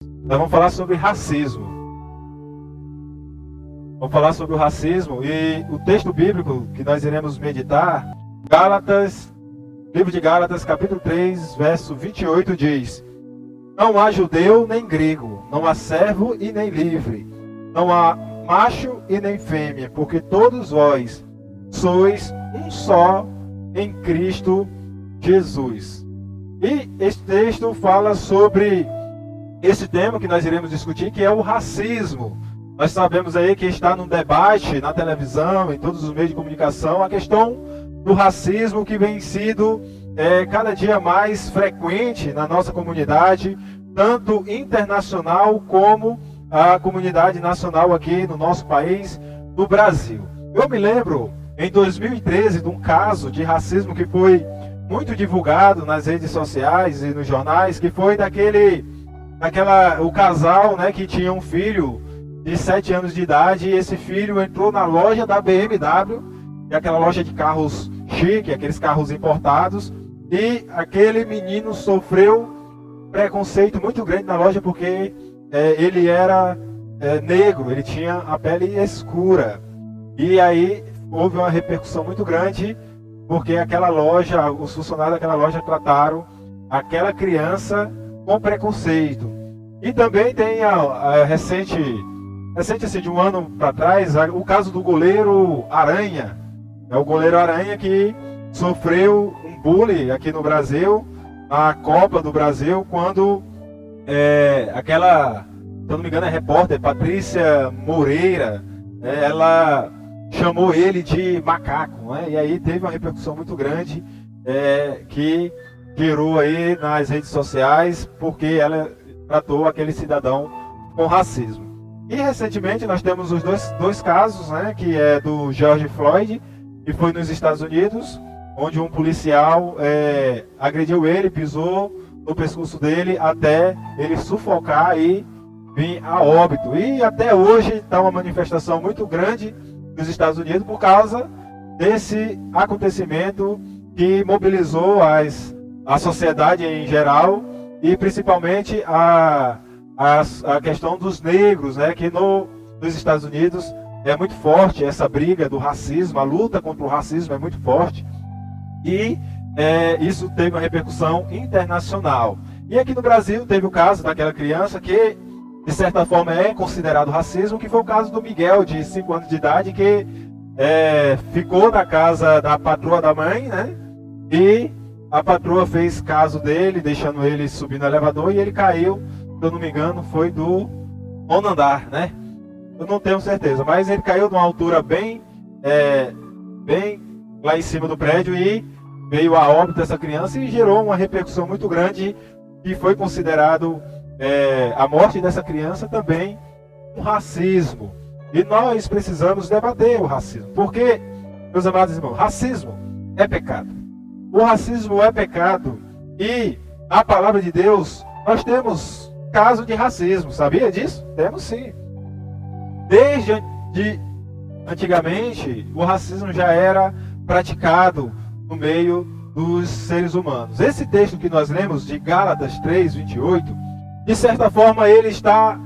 Nós vamos falar sobre racismo. Vamos falar sobre o racismo e o texto bíblico que nós iremos meditar, Gálatas, livro de Gálatas, capítulo 3, verso 28 diz: Não há judeu nem grego, não há servo e nem livre, não há macho e nem fêmea, porque todos vós sois um só em Cristo Jesus. E este texto fala sobre esse tema que nós iremos discutir, que é o racismo. Nós sabemos aí que está num debate na televisão, em todos os meios de comunicação, a questão do racismo que vem sido cada dia mais frequente na nossa comunidade, tanto internacional como a comunidade nacional aqui no nosso país, no Brasil. Eu me lembro, em 2013, de um caso de racismo que foi muito divulgado nas redes sociais e nos jornais, que foi o casal, né, que tinha um filho de 7 anos de idade, e esse filho entrou na loja da BMW, que é aquela loja de carros chique, aqueles carros importados, e aquele menino sofreu preconceito muito grande na loja porque ele era negro, ele tinha a pele escura. E aí houve uma repercussão muito grande, porque aquela loja, os funcionários daquela loja trataram aquela criança com preconceito. E também tem a recente assim, de um ano para trás, o caso do goleiro Aranha. É o goleiro Aranha que sofreu um bullying aqui no Brasil, na Copa do Brasil, quando se eu não me engano, a repórter Patrícia Moreira, ela chamou ele de macaco, né? E aí teve uma repercussão muito grande que gerou aí nas redes sociais, porque ela tratou aquele cidadão com racismo. E recentemente nós temos os dois casos, né, que é do George Floyd, que foi nos Estados Unidos, onde um policial agrediu ele, pisou no pescoço dele até ele sufocar e vir a óbito. E até hoje está uma manifestação muito grande nos Estados Unidos por causa desse acontecimento que mobilizou a sociedade em geral e principalmente a questão dos negros, né, que nos Estados Unidos é muito forte essa briga do racismo, a luta contra o racismo é muito forte. E isso teve uma repercussão internacional. E aqui no Brasil teve o caso daquela criança que, de certa forma, é considerado racismo, que foi o caso do Miguel, de 5 anos de idade, que ficou na casa da patroa da mãe, né? E a patroa fez caso dele, deixando ele subir no elevador, e ele caiu, se eu não me engano, foi do 9º andar, né? Eu não tenho certeza, mas ele caiu de uma altura bem lá em cima do prédio e veio a óbito essa criança e gerou uma repercussão muito grande, e foi considerado a morte dessa criança também um racismo. E nós precisamos debater o racismo, porque, meus amados irmãos, racismo é pecado. O racismo é pecado, e a palavra de Deus, nós temos caso de racismo, sabia disso? Temos sim. Desde antigamente, o racismo já era praticado no meio dos seres humanos. Esse texto que nós lemos, de Gálatas 3, 28, de certa forma ele está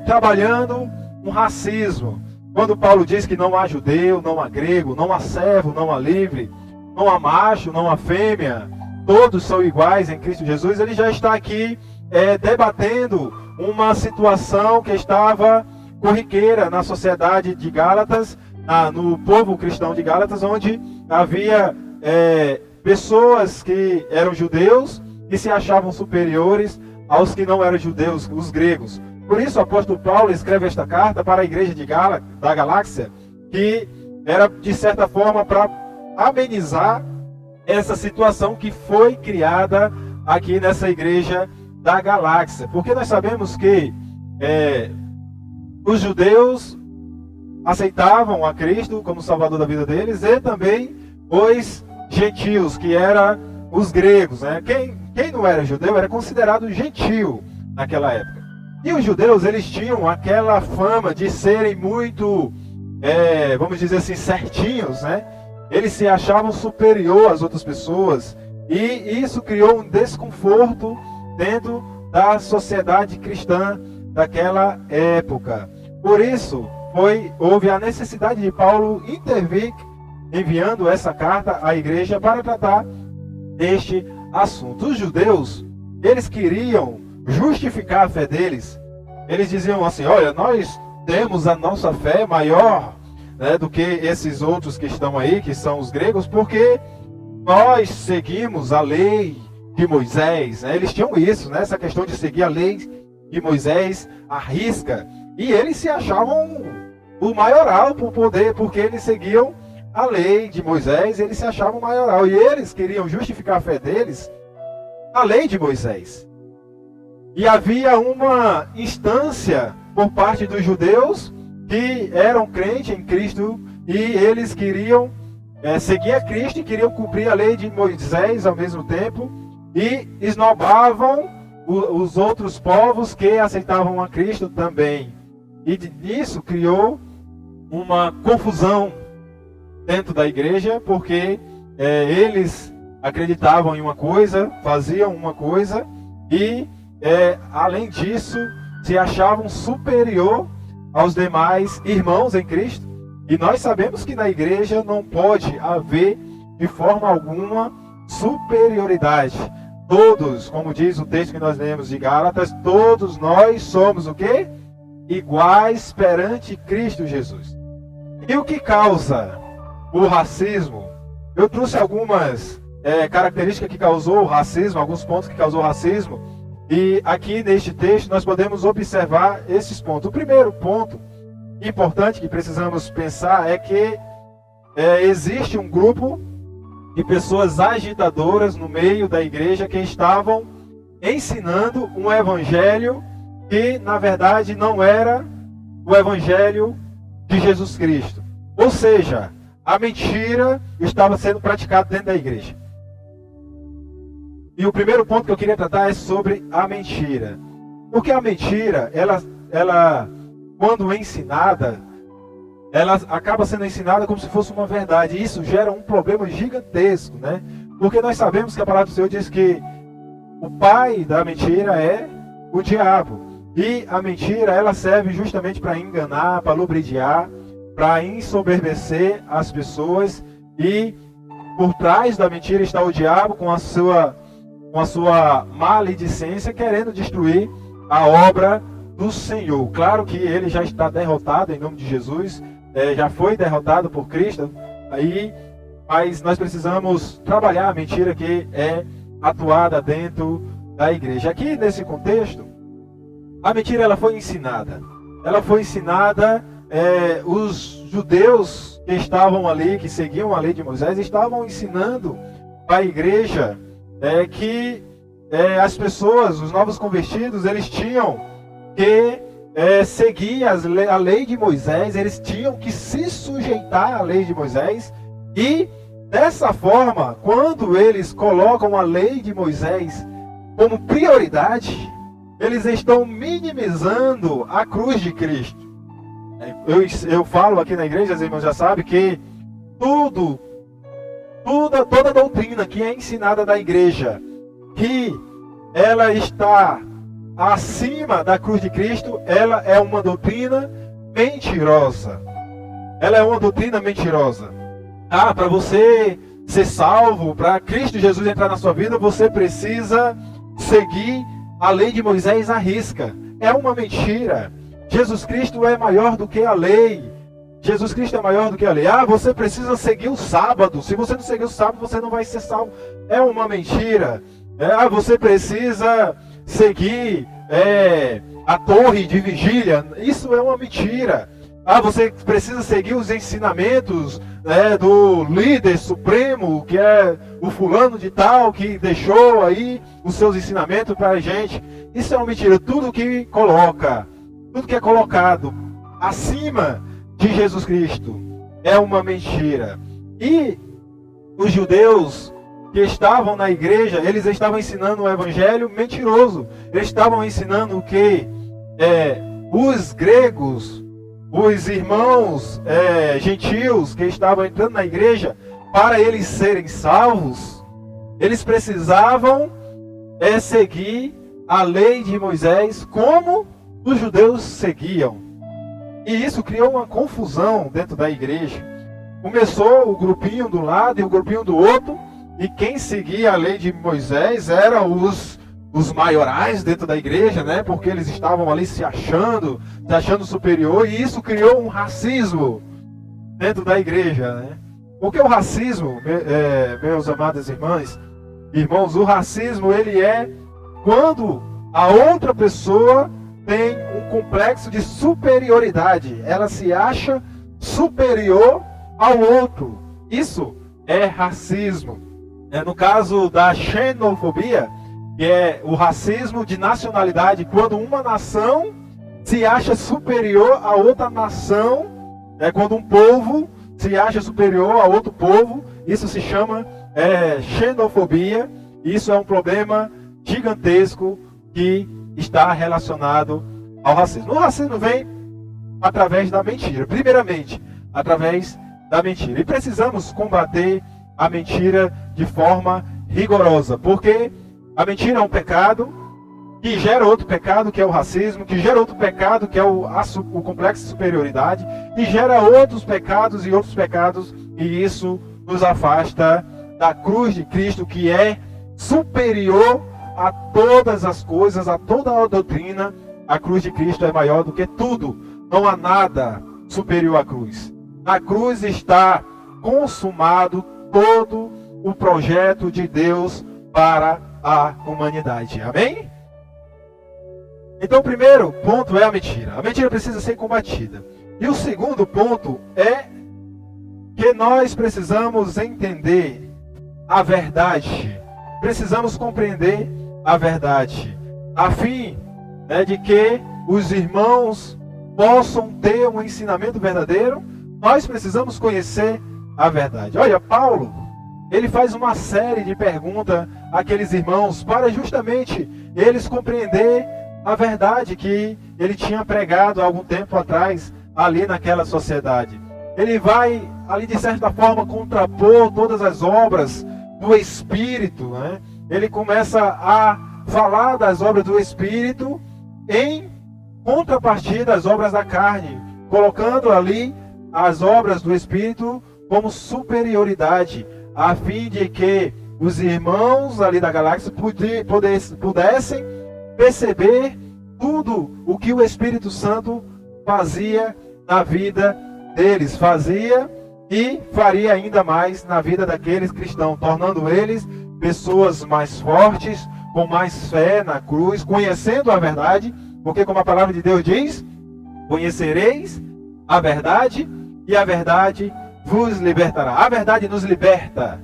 trabalhando um racismo. Quando Paulo diz que não há judeu, não há grego, não há servo, não há livre, não há macho, não há fêmea, todos são iguais em Cristo Jesus, ele já está aqui debatendo uma situação que estava corriqueira na sociedade de Gálatas, no povo cristão de Gálatas, onde havia pessoas que eram judeus e se achavam superiores aos que não eram judeus, os gregos. Por isso o apóstolo Paulo escreve esta carta para a igreja da Galáxia, que era de certa forma para amenizar essa situação que foi criada aqui nessa igreja da Galáxia. Porque nós sabemos que os judeus aceitavam a Cristo como Salvador da vida deles, e também os gentios, que eram os gregos, né? Quem não era judeu era considerado gentio naquela época. E os judeus, eles tinham aquela fama de serem muito, vamos dizer assim, certinhos, né? Eles se achavam superior às outras pessoas, e isso criou um desconforto dentro da sociedade cristã daquela época. Por isso, houve a necessidade de Paulo intervir, enviando essa carta à igreja para tratar deste assunto. Os judeus, eles queriam justificar a fé deles. Eles diziam assim: olha, nós temos a nossa fé maior, né, do que esses outros que estão aí, que são os gregos, porque nós seguimos a lei de Moisés, né? Eles tinham isso, né? Essa questão de seguir a lei de Moisés à risca. E eles se achavam o maioral por poder, porque eles seguiam a lei de Moisés, eles se achavam o maioral. E eles queriam justificar a fé deles na lei de Moisés. E havia uma instância por parte dos judeus que eram crentes em Cristo e eles queriam seguir a Cristo e queriam cumprir a lei de Moisés ao mesmo tempo e esnobavam os outros povos que aceitavam a Cristo também. E nisso criou uma confusão dentro da igreja, porque eles acreditavam em uma coisa, faziam uma coisa e além disso se achavam superior aos demais irmãos em Cristo. E nós sabemos que na igreja não pode haver de forma alguma superioridade. Todos, como diz o texto que nós lemos de Gálatas, todos nós somos o quê? Iguais perante Cristo Jesus. E o que causa o racismo? Eu trouxe algumas características que causou o racismo, alguns pontos que causou o racismo. E aqui neste texto nós podemos observar esses pontos. O primeiro ponto importante que precisamos pensar é que existe um grupo de pessoas agitadoras no meio da igreja que estavam ensinando um evangelho que na verdade não era o evangelho de Jesus Cristo. Ou seja, a mentira estava sendo praticada dentro da igreja. E o primeiro ponto que eu queria tratar é sobre a mentira. Porque a mentira, ela quando ensinada, ela acaba sendo ensinada como se fosse uma verdade. E isso gera um problema gigantesco, né? Porque nós sabemos que a palavra do Senhor diz que o pai da mentira é o diabo. E a mentira, ela serve justamente para enganar, para ludibriar, para ensoberbecer as pessoas. E por trás da mentira está o diabo com a sua maledicência, querendo destruir a obra do Senhor. Claro que ele já está derrotado em nome de Jesus, já foi derrotado por Cristo, mas nós precisamos trabalhar a mentira que é atuada dentro da igreja. Aqui nesse contexto, a mentira ela foi ensinada. Ela foi ensinada, os judeus que estavam ali, que seguiam a lei de Moisés, estavam ensinando a igreja que as pessoas, os novos convertidos, eles tinham que seguir a lei de Moisés, eles tinham que se sujeitar à lei de Moisés, e dessa forma, quando eles colocam a lei de Moisés como prioridade, eles estão minimizando a cruz de Cristo. Eu falo aqui na igreja, os irmãos já sabem que toda doutrina que é ensinada da igreja, que ela está acima da cruz de Cristo, ela é uma doutrina mentirosa. Ela é uma doutrina mentirosa. Para você ser salvo, para Cristo Jesus entrar na sua vida, você precisa seguir a lei de Moisés à risca. É uma mentira. Jesus Cristo é maior do que a lei. Jesus Cristo é maior do que a lei. Você precisa seguir o sábado. Se você não seguir o sábado, você não vai ser salvo. É uma mentira. Você precisa seguir a torre de vigília. Isso é uma mentira. Você precisa seguir os ensinamentos do líder supremo, que é o fulano de tal, que deixou aí os seus ensinamentos para a gente. Isso é uma mentira. Tudo que é colocado acima de Jesus Cristo é uma mentira. E os judeus que estavam na igreja, eles estavam ensinando um evangelho mentiroso. Eles estavam ensinando que os gregos, os irmãos gentios que estavam entrando na igreja, para eles serem salvos, eles precisavam seguir a lei de Moisés como os judeus seguiam. E isso criou uma confusão dentro da igreja. Começou o grupinho do lado e o grupinho do outro, e quem seguia a lei de Moisés eram os maiorais dentro da igreja, né? Porque eles estavam ali se achando superior, e isso criou um racismo dentro da igreja, né? Porque o racismo, meus amados irmãos, o racismo ele é quando a outra pessoa tem um complexo de superioridade, ela se acha superior ao outro. Isso é racismo. No caso da xenofobia, que é o racismo de nacionalidade, quando uma nação se acha superior a outra nação, quando um povo se acha superior a outro povo, isso se chama xenofobia. Isso é um problema gigantesco que está relacionado ao racismo. O racismo vem através da mentira, primeiramente, através da mentira. E precisamos combater a mentira de forma rigorosa, porque a mentira é um pecado que gera outro pecado, que é o racismo, que gera outro pecado, que é o complexo de superioridade, e gera outros pecados, e isso nos afasta da cruz de Cristo, que é superior a todas as coisas, a toda a doutrina. A cruz de Cristo é maior do que tudo. Não há nada superior à cruz. Na cruz está consumado todo o projeto de Deus para a humanidade. Amém? Então o primeiro ponto é a mentira. A mentira precisa ser combatida. E o segundo ponto é que nós precisamos entender a verdade. Precisamos compreender a verdade, a fim de que os irmãos possam ter um ensinamento verdadeiro. Nós precisamos conhecer a verdade. Olha, Paulo, ele faz uma série de perguntas àqueles irmãos para justamente eles compreender a verdade que ele tinha pregado há algum tempo atrás ali naquela sociedade. Ele vai ali de certa forma contrapor todas as obras do Espírito, né? Ele começa a falar das obras do Espírito em contrapartida às obras da carne, colocando ali as obras do Espírito como superioridade, a fim de que os irmãos ali da galáxia pudessem perceber tudo o que o Espírito Santo fazia na vida deles, fazia e faria ainda mais na vida daqueles cristãos, tornando eles pessoas mais fortes, com mais fé na cruz, conhecendo a verdade, porque como a palavra de Deus diz, conhecereis a verdade e a verdade vos libertará. A verdade nos liberta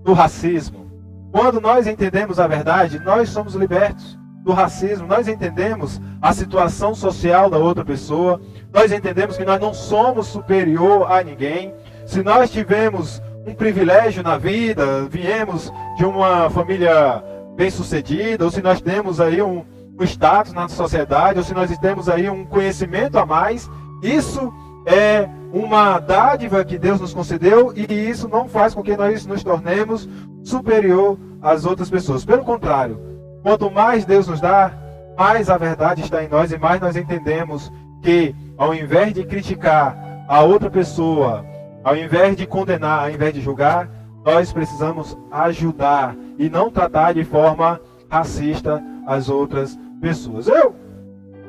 do racismo. Quando nós entendemos a verdade, nós somos libertos do racismo. Nós entendemos a situação social da outra pessoa. Nós entendemos que nós não somos superior a ninguém. Se nós tivemos um privilégio na vida, viemos de uma família bem-sucedida, ou se nós temos aí um status na sociedade, ou se nós temos aí um conhecimento a mais, isso é uma dádiva que Deus nos concedeu, e isso não faz com que nós nos tornemos superior às outras pessoas. Pelo contrário, quanto mais Deus nos dá, mais a verdade está em nós, e mais nós entendemos que, ao invés de criticar a outra pessoa, ao invés de condenar, ao invés de julgar, nós precisamos ajudar e não tratar de forma racista as outras pessoas.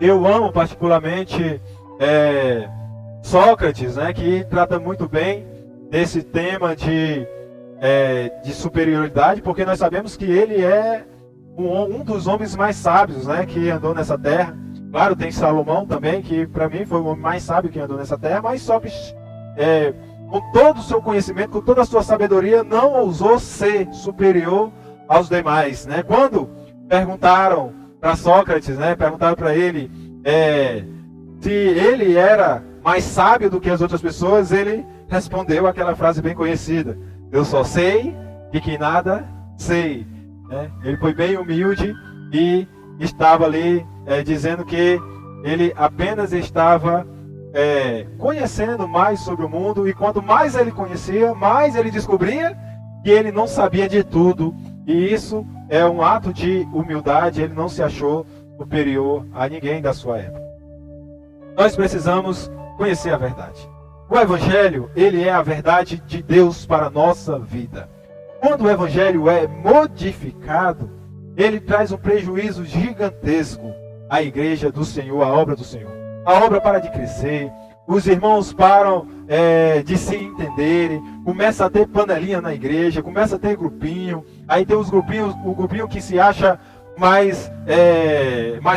Eu amo particularmente Sócrates, né, que trata muito bem desse tema de superioridade, porque nós sabemos que ele é um dos homens mais sábios, né, que andou nessa terra. Claro, tem Salomão também, que para mim foi o homem mais sábio que andou nessa terra, mas Sócrates, com todo o seu conhecimento, com toda a sua sabedoria, não ousou ser superior aos demais, né? Quando perguntaram para Sócrates, né, perguntaram para ele se ele era mais sábio do que as outras pessoas, ele respondeu aquela frase bem conhecida: eu só sei de que nada sei. Ele foi bem humilde e estava ali dizendo que ele apenas estava conhecendo mais sobre o mundo, e quanto mais ele conhecia, mais ele descobria que ele não sabia de tudo E isso é um ato de humildade, ele não se achou superior a ninguém da sua época. Nós precisamos conhecer a verdade. O Evangelho, ele é a verdade de Deus para a nossa vida. Quando o Evangelho é modificado, ele traz um prejuízo gigantesco à igreja do Senhor, à obra do Senhor. A obra para de crescer, os irmãos param de se entenderem, começa a ter panelinha na igreja, começa a ter grupinho, aí tem os grupinhos, o grupinho que se acha mais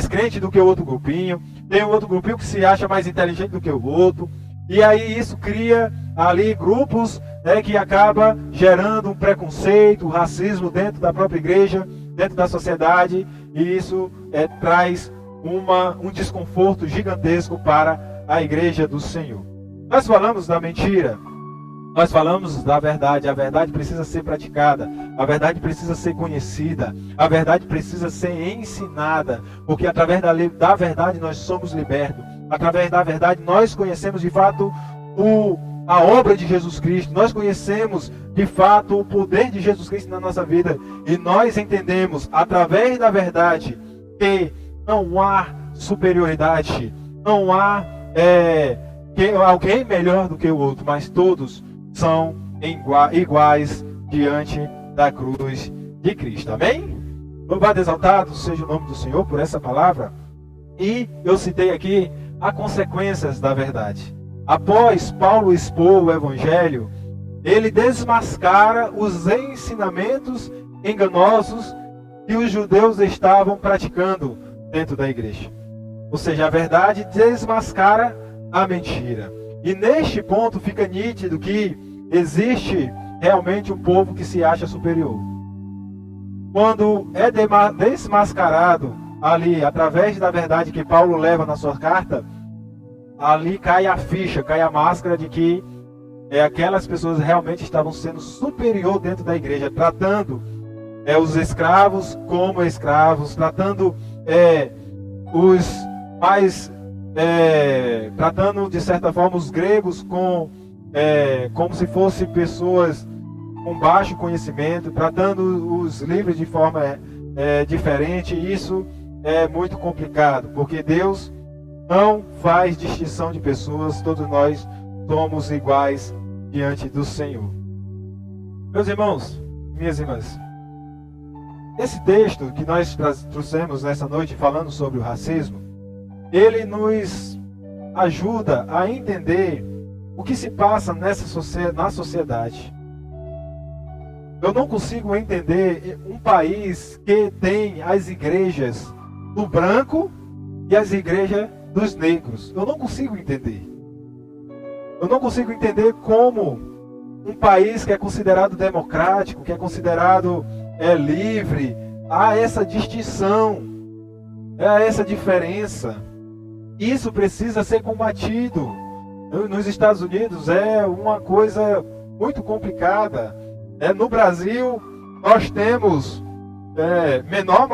crente do que o outro grupinho, tem o outro grupinho que se acha mais inteligente do que o outro, e aí isso cria ali grupos que acaba gerando um preconceito, um racismo dentro da própria igreja, dentro da sociedade, e isso traz um desconforto gigantesco para a igreja do Senhor. Nós falamos da mentira, nós falamos da verdade. A verdade precisa ser praticada, a verdade precisa ser conhecida, a verdade precisa ser ensinada, porque através da verdade nós somos libertos, através da verdade nós conhecemos de fato a obra de Jesus Cristo, nós conhecemos de fato o poder de Jesus Cristo na nossa vida, e nós entendemos através da verdade que não há superioridade, não há alguém melhor do que o outro, mas todos são iguais diante da cruz de Cristo. Amém? Louvado e exaltado seja o nome do Senhor por essa palavra. E eu citei aqui as consequências da verdade. Após Paulo expor o Evangelho, ele desmascara os ensinamentos enganosos que os judeus estavam praticando dentro da igreja. Ou seja, a verdade desmascara a mentira. E neste ponto fica nítido que existe realmente um povo que se acha superior. Quando é desmascarado ali, através da verdade que Paulo leva na sua carta, ali cai a ficha, cai a máscara de que aquelas pessoas realmente estavam sendo superior dentro da igreja, tratando os escravos como escravos, tratando os mais tratando de certa forma os gregos como se fossem pessoas com baixo conhecimento, tratando os livres de forma diferente. Isso é muito complicado, porque Deus não faz distinção de pessoas, todos nós somos iguais diante do Senhor. Meus irmãos, minhas irmãs, esse texto que nós trouxemos nessa noite falando sobre o racismo, ele nos ajuda a entender o que se passa na sociedade. Eu não consigo entender um país que tem as igrejas do branco e as igrejas dos negros. Eu não consigo entender. Eu não consigo entender como um país que é considerado democrático, que é considerado livre, há essa distinção, há essa diferença. Isso precisa ser combatido. Nos Estados Unidos é uma coisa muito complicada. No Brasil nós temos menor,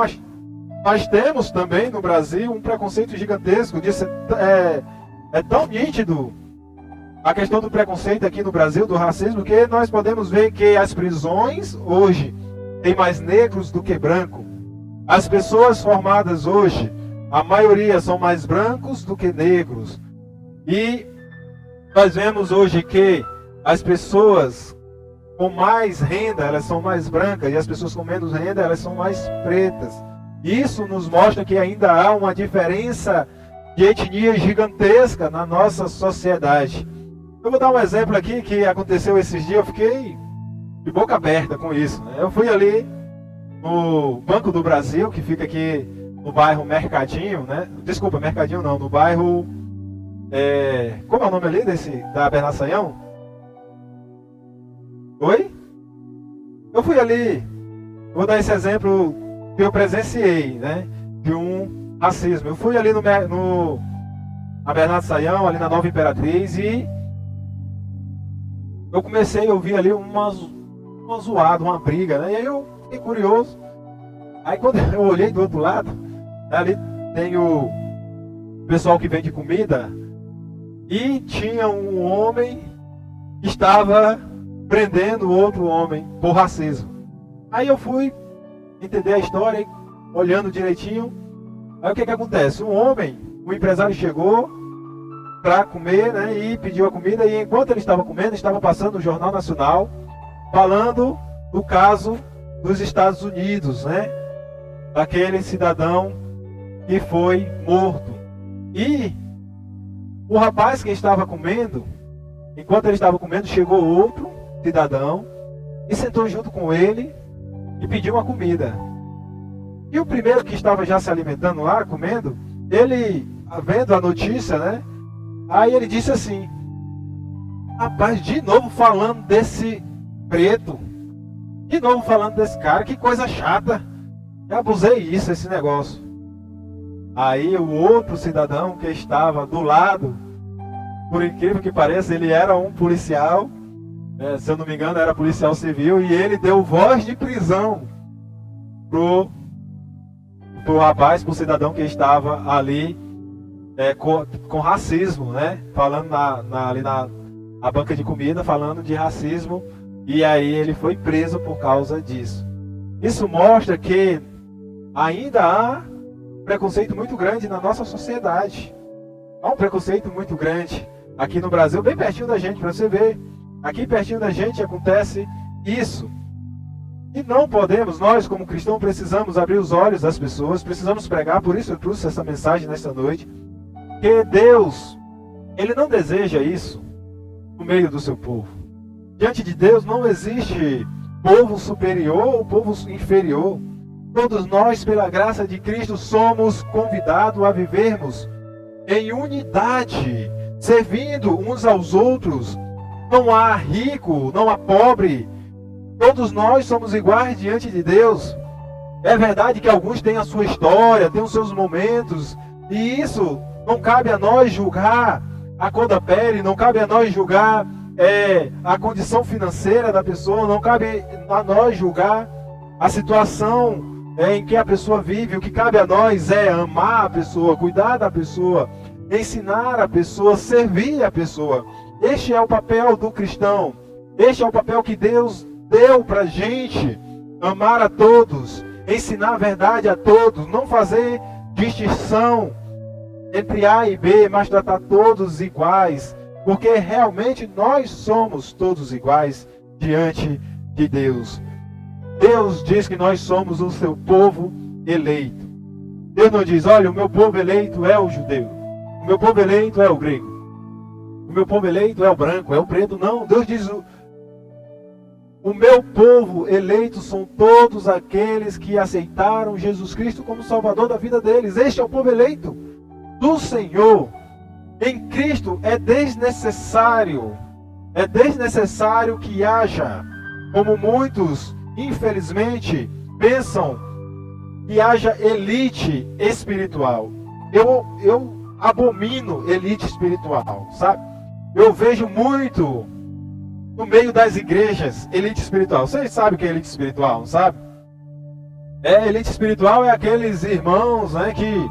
mas temos também no Brasil um preconceito gigantesco. É tão nítido a questão do preconceito aqui no Brasil, do racismo, que nós podemos ver que as prisões hoje tem mais negros do que brancos. As pessoas formadas hoje, a maioria são mais brancos do que negros. E nós vemos hoje que as pessoas com mais renda, elas são mais brancas, e as pessoas com menos renda, elas são mais pretas. Isso nos mostra que ainda há uma diferença de etnia gigantesca na nossa sociedade. Eu vou dar um exemplo aqui que aconteceu esses dias, eu fiquei de boca aberta com isso. Eu fui ali no Banco do Brasil, que fica aqui no bairro Mercadinho, né? Desculpa, Mercadinho não, no bairro... como é o nome ali da Bernardo Sayão? Oi? Eu fui ali, vou dar esse exemplo que eu presenciei, né? De um racismo. Eu fui ali na Bernardo Sayão, ali na Nova Imperatriz, e eu comecei a ouvir ali uma zoada, uma briga, né? E aí eu fiquei curioso. Aí quando eu olhei do outro lado, ali tem o pessoal que vende comida, e tinha um homem que estava prendendo outro homem por racismo. Aí eu fui entender a história, olhando direitinho. Aí o que acontece? O empresário chegou para comer, né, e pediu a comida, e enquanto ele estava comendo, estava passando o Jornal Nacional, falando do caso dos Estados Unidos, né, daquele cidadão que foi morto. E o rapaz que estava comendo, enquanto ele estava comendo, chegou outro cidadão e sentou junto com ele e pediu uma comida. E o primeiro que estava já se alimentando lá, comendo, ele, vendo a notícia, né, aí ele disse assim: rapaz, de novo falando desse preto, de novo falando desse cara, que coisa chata, já abusei isso, esse negócio. Aí o outro cidadão que estava do lado, por incrível que pareça, ele era um policial, se eu não me engano era policial civil, e ele deu voz de prisão pro rapaz, pro cidadão que estava ali com racismo, né? Falando ali na banca de comida, falando de racismo, e aí ele foi preso por causa disso. Isso mostra que ainda há preconceito muito grande na nossa sociedade. Há um preconceito muito grande aqui no Brasil, bem pertinho da gente, para você ver. Aqui pertinho da gente acontece isso. E não podemos, nós como cristãos precisamos abrir os olhos das pessoas, precisamos pregar, por isso eu trouxe essa mensagem nesta noite, que Deus, Ele não deseja isso no meio do seu povo. Diante de Deus não existe povo superior ou povo inferior. Todos nós, pela graça de Cristo, somos convidados a vivermos em unidade, servindo uns aos outros. Não há rico, não há pobre. Todos nós somos iguais diante de Deus. É verdade que alguns têm a sua história, têm os seus momentos, e isso não cabe a nós julgar a cor da pele, não cabe a nós julgar a condição financeira da pessoa, não cabe a nós julgar a situação em que a pessoa vive. O que cabe a nós é amar a pessoa, cuidar da pessoa, ensinar a pessoa, servir a pessoa. Este é o papel do cristão. Este é o papel que Deus deu para a gente. Amar a todos, ensinar a verdade a todos, não fazer distinção entre A e B, mas tratar todos iguais, porque realmente nós somos todos iguais diante de Deus. Deus diz que nós somos o seu povo eleito. Deus não diz: olha, o meu povo eleito é o judeu, o meu povo eleito é o grego, o meu povo eleito é o branco, é o preto. Não, Deus diz: o meu povo eleito são todos aqueles que aceitaram Jesus Cristo como Salvador da vida deles. Este é o povo eleito do Senhor. Em Cristo é desnecessário que haja, como muitos infelizmente pensam, que haja elite espiritual. Eu abomino elite espiritual, sabe? Eu vejo muito no meio das igrejas elite espiritual. Vocês sabem o que é elite espiritual, não sabe? Elite espiritual é aqueles irmãos, né, que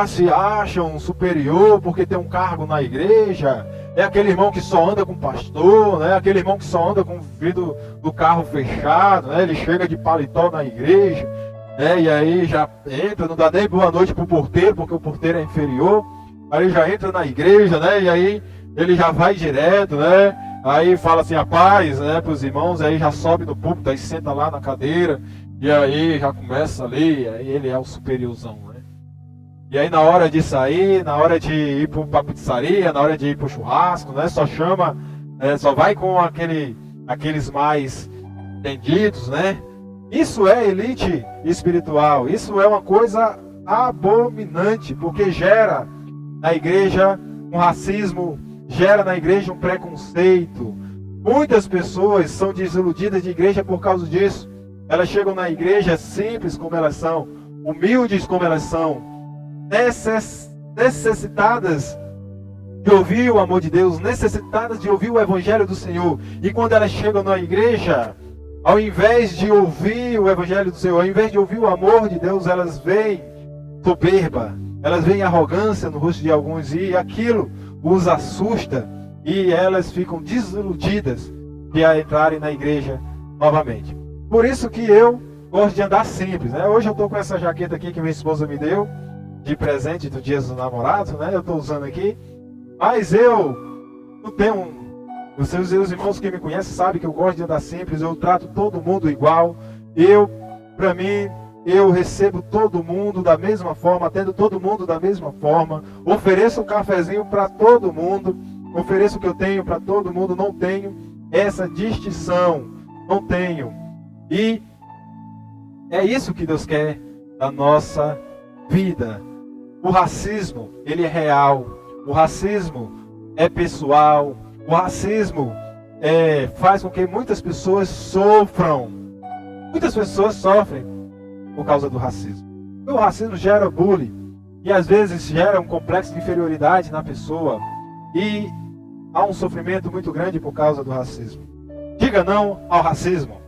se acham superior porque tem um cargo na igreja. É aquele irmão que só anda com pastor, né? Aquele irmão que só anda com o vidro do carro fechado, né? Ele chega de paletó na igreja, né? E aí já entra, não dá nem boa noite pro porteiro, porque o porteiro é inferior. Aí já entra na igreja, né? E aí ele já vai direto, né? Aí fala assim, a paz, né, pros irmãos. Aí já sobe no púlpito, aí senta lá na cadeira, e aí já começa ali. Aí ele é o superiorzão, né? E aí na hora de sair, na hora de ir pra pizzaria, na hora de ir pro churrasco, né? Só chama, só vai com aqueles mais entendidos, né? Isso é elite espiritual. Isso é uma coisa abominante, porque gera na igreja um racismo, gera na igreja um preconceito. Muitas pessoas são desiludidas de igreja por causa disso. Elas chegam na igreja simples como elas são, humildes como elas são, necessitadas de ouvir o amor de Deus, necessitadas de ouvir o evangelho do Senhor. E quando elas chegam na igreja, ao invés de ouvir o evangelho do Senhor, ao invés de ouvir o amor de Deus, elas veem soberba, elas veem arrogância no rosto de alguns, e aquilo os assusta, e elas ficam desiludidas de entrarem na igreja novamente. Por isso que eu gosto de andar simples, né? Hoje eu estou com essa jaqueta aqui que minha esposa me deu de presente do Dia dos Namorados, né? Eu estou usando aqui, mas eu não tenho os irmãos que me conhecem sabem que eu gosto de andar simples, eu trato todo mundo igual. Para mim, eu recebo todo mundo da mesma forma, atendo todo mundo da mesma forma, ofereço um cafezinho para todo mundo, ofereço o que eu tenho para todo mundo, não tenho essa distinção, não tenho. E é isso que Deus quer da nossa vida. O racismo, ele é real, o racismo é pessoal, o racismo faz com que muitas pessoas sofram. Muitas pessoas sofrem por causa do racismo. O racismo gera bullying e às vezes gera um complexo de inferioridade na pessoa e há um sofrimento muito grande por causa do racismo. Diga não ao racismo.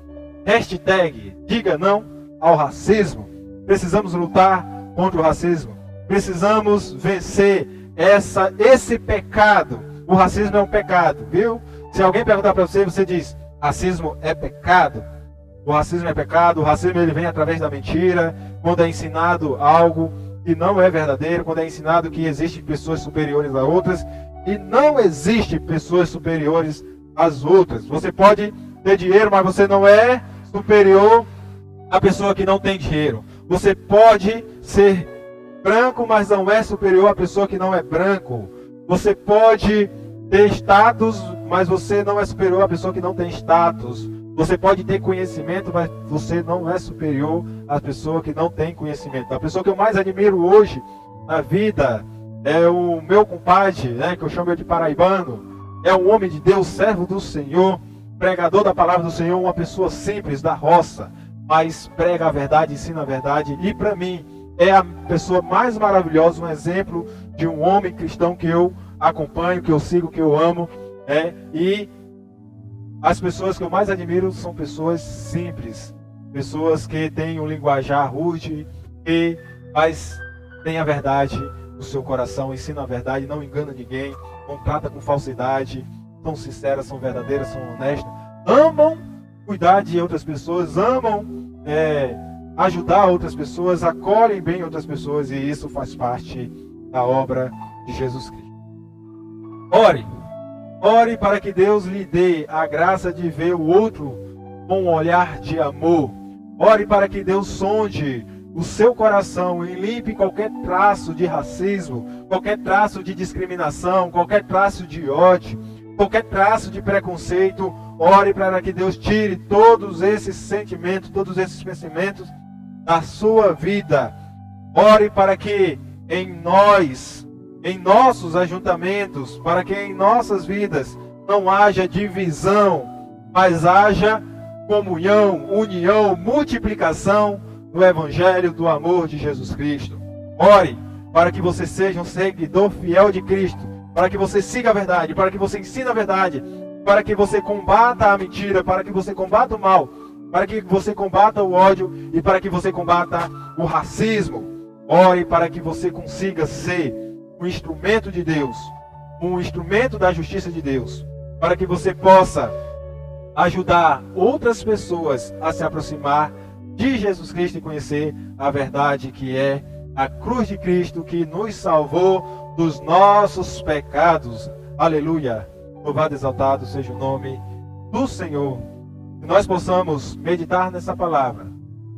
Hashtag diga não ao racismo. Precisamos lutar contra o racismo. Precisamos vencer esse pecado. O racismo é um pecado, viu? Se alguém perguntar para você, você diz: racismo é pecado. O racismo é pecado, o racismo ele vem através da mentira, quando é ensinado algo que não é verdadeiro, quando é ensinado que existem pessoas superiores a outras, e não existe pessoas superiores às outras. Você pode ter dinheiro, mas você não é superior à pessoa que não tem dinheiro. Você pode ser branco, mas não é superior à pessoa que não é branco. Você pode ter status, mas você não é superior à pessoa que não tem status. Você pode ter conhecimento, mas você não é superior à pessoa que não tem conhecimento. A pessoa que eu mais admiro hoje na vida é o meu compadre, né, que eu chamo de paraibano. É um homem de Deus, servo do Senhor, pregador da palavra do Senhor, uma pessoa simples da roça, mas prega a verdade, ensina a verdade. E para mim é a pessoa mais maravilhosa, um exemplo de um homem cristão que eu acompanho, que eu sigo, que eu amo. E as pessoas que eu mais admiro são pessoas simples, pessoas que têm um linguajar rude, mas têm a verdade no seu coração, ensinam a verdade, não engana ninguém, não trata com falsidade, são sinceras, são verdadeiras, são honestas, amam cuidar de outras pessoas, amam ajudar outras pessoas, acolhem bem outras pessoas, e isso faz parte da obra de Jesus Cristo. Ore para que Deus lhe dê a graça de ver o outro com um olhar de amor. Ore para que Deus sonde o seu coração e limpe qualquer traço de racismo, qualquer traço de discriminação, qualquer traço de ódio, qualquer traço de preconceito. Ore para que Deus tire todos esses sentimentos, todos esses pensamentos da sua vida. Ore para que em nossos ajuntamentos, para que em nossas vidas não haja divisão, mas haja comunhão, união, multiplicação do Evangelho do amor de Jesus Cristo. Ore para que você seja um seguidor fiel de Cristo, para que você siga a verdade, para que você ensine a verdade, para que você combata a mentira, para que você combata o mal, para que você combata o ódio e para que você combata o racismo. Ore para que você consiga ser um instrumento de Deus, um instrumento da justiça de Deus, para que você possa ajudar outras pessoas a se aproximar de Jesus Cristo e conhecer a verdade que é a cruz de Cristo que nos salvou dos nossos pecados. Aleluia! Louvado e exaltado seja o nome do Senhor. Que nós possamos meditar nessa palavra,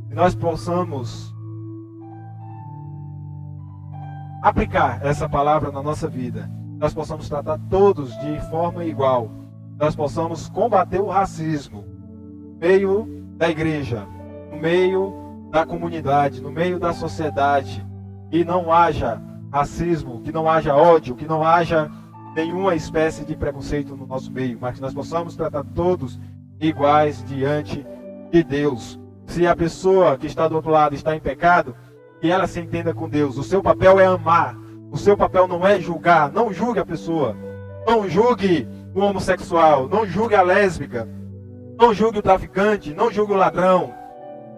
que nós possamos aplicar essa palavra na nossa vida, nós possamos tratar todos de forma igual, nós possamos combater o racismo no meio da igreja, no meio da comunidade, no meio da sociedade, que não haja racismo, que não haja ódio, que não haja nenhuma espécie de preconceito no nosso meio, mas que nós possamos tratar todos iguais diante de Deus. Se a pessoa que está do outro lado está em pecado, que ela se entenda com Deus. O seu papel é amar. O seu papel não é julgar. Não julgue a pessoa. Não julgue o homossexual. Não julgue a lésbica. Não julgue o traficante. Não julgue o ladrão.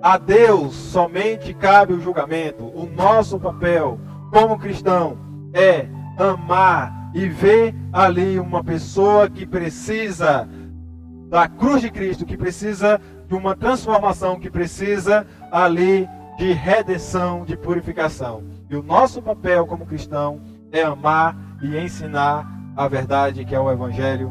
A Deus somente cabe o julgamento. O nosso papel como cristão é amar e ver ali uma pessoa que precisa da cruz de Cristo, que precisa de uma transformação que precisa ali de redenção, de purificação. E o nosso papel como cristão é amar e ensinar a verdade, que é o Evangelho